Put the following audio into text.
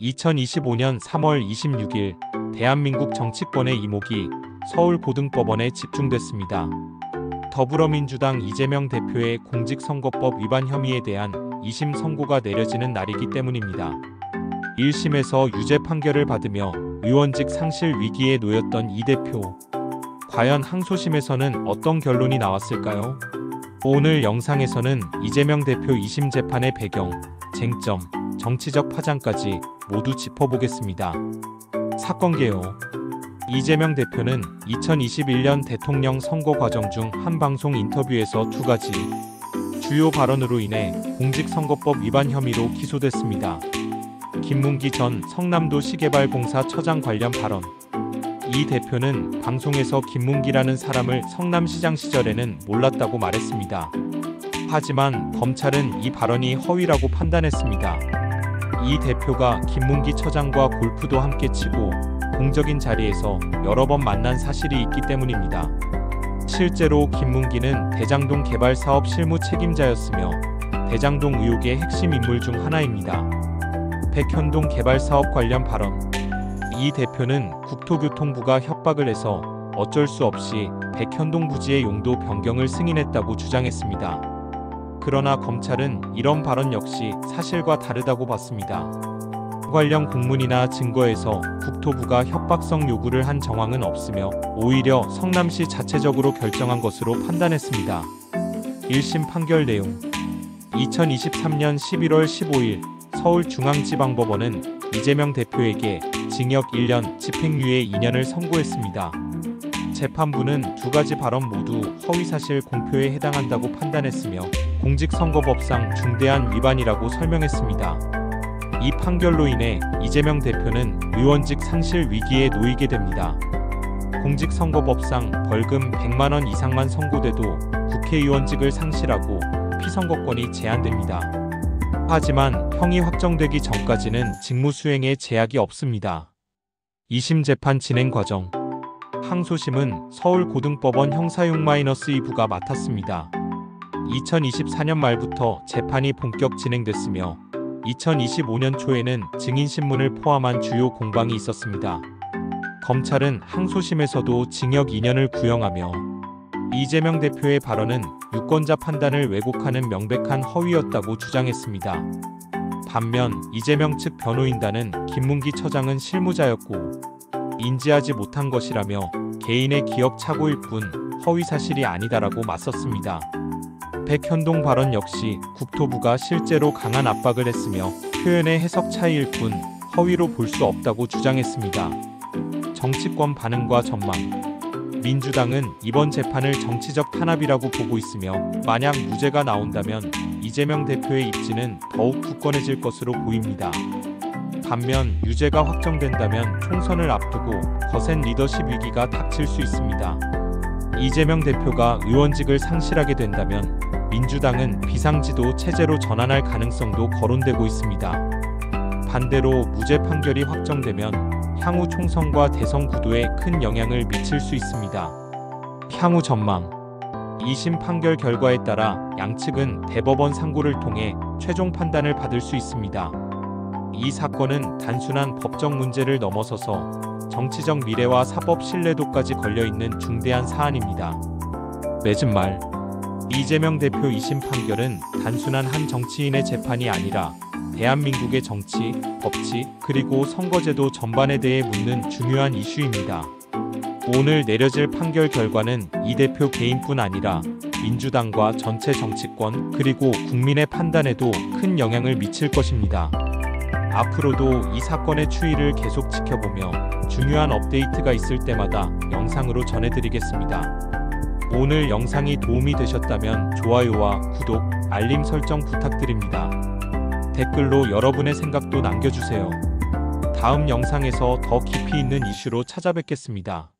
2025년 3월 26일 대한민국 정치권의 이목이 서울고등법원에 집중됐습니다. 더불어민주당 이재명 대표의 공직선거법 위반 혐의에 대한 2심 선고가 내려지는 날이기 때문입니다. 1심에서 유죄 판결을 받으며 의원직 상실 위기에 놓였던 이 대표. 과연 항소심에서는 어떤 결론이 나왔을까요? 오늘 영상에서는 이재명 대표 2심 재판의 배경, 쟁점, 정치적 파장까지 모두 짚어보겠습니다. 사건 개요. 이재명 대표는 2021년 대통령 선거 과정 중 한 방송 인터뷰에서 두 가지 주요 발언으로 인해 공직선거법 위반 혐의로 기소됐습니다. 김문기 전 성남도시개발공사 처장 관련 발언. 이 대표는 방송에서 김문기라는 사람을 성남시장 시절에는 몰랐다고 말했습니다. 하지만 검찰은 이 발언이 허위라고 판단했습니다. 이 대표가 김문기 처장과 골프도 함께 치고 공적인 자리에서 여러 번 만난 사실이 있기 때문입니다. 실제로 김문기는 대장동 개발 사업 실무 책임자였으며 대장동 의혹의 핵심 인물 중 하나입니다. 백현동 개발 사업 관련 발언. 이 대표는 국토교통부가 협박을 해서 어쩔 수 없이 백현동 부지의 용도 변경을 승인했다고 주장했습니다. 그러나 검찰은 이런 발언 역시 사실과 다르다고 봤습니다. 관련 공문이나 증거에서 국토부가 협박성 요구를 한 정황은 없으며 오히려 성남시 자체적으로 결정한 것으로 판단했습니다. 1심 판결 내용. 2023년 11월 15일 서울중앙지방법원은 이재명 대표에게 징역 1년, 집행유예 2년을 선고했습니다. 재판부는 두 가지 발언 모두 허위사실 공표에 해당한다고 판단했으며 공직선거법상 중대한 위반이라고 설명했습니다. 이 판결로 인해 이재명 대표는 의원직 상실 위기에 놓이게 됩니다. 공직선거법상 벌금 100만 원 이상만 선고돼도 국회의원직을 상실하고 피선거권이 제한됩니다. 하지만 형이 확정되기 전까지는 직무수행에 제약이 없습니다. 2심 재판 진행 과정. 항소심은 서울고등법원 형사 6-2부가 맡았습니다. 2024년 말부터 재판이 본격 진행됐으며 2025년 초에는 증인신문을 포함한 주요 공방이 있었습니다. 검찰은 항소심에서도 징역 2년을 구형하며 이재명 대표의 발언은 유권자 판단을 왜곡하는 명백한 허위였다고 주장했습니다. 반면 이재명 측 변호인단은 김문기 처장은 실무자였고 인지하지 못한 것이라며 개인의 기억 착오일 뿐 허위 사실이 아니다라고 맞섰습니다. 백현동 발언 역시 국토부가 실제로 강한 압박을 했으며 표현의 해석 차이일 뿐 허위로 볼 수 없다고 주장했습니다. 정치권 반응과 전망. 민주당은 이번 재판을 정치적 탄압이라고 보고 있으며 만약 무죄가 나온다면 이재명 대표의 입지는 더욱 굳건해질 것으로 보입니다. 반면 유죄가 확정된다면 총선을 앞두고 거센 리더십 위기가 닥칠 수 있습니다. 이재명 대표가 의원직을 상실하게 된다면 민주당은 비상지도 체제로 전환할 가능성도 거론되고 있습니다. 반대로 무죄 판결이 확정되면 향후 총선과 대선 구도에 큰 영향을 미칠 수 있습니다. 향후 전망. 2심 판결 결과에 따라 양측은 대법원 상고를 통해 최종 판단을 받을 수 있습니다. 이 사건은 단순한 법적 문제를 넘어서서 정치적 미래와 사법 신뢰도까지 걸려있는 중대한 사안입니다. 맺은 말. 이재명 대표 2심 판결은 단순한 한 정치인의 재판이 아니라 대한민국의 정치, 법치, 그리고 선거제도 전반에 대해 묻는 중요한 이슈입니다. 오늘 내려질 판결 결과는 이 대표 개인뿐 아니라 민주당과 전체 정치권 그리고 국민의 판단에도 큰 영향을 미칠 것입니다. 앞으로도 이 사건의 추이를 계속 지켜보며 중요한 업데이트가 있을 때마다 영상으로 전해드리겠습니다. 오늘 영상이 도움이 되셨다면 좋아요와 구독, 알림 설정 부탁드립니다. 댓글로 여러분의 생각도 남겨주세요. 다음 영상에서 더 깊이 있는 이슈로 찾아뵙겠습니다.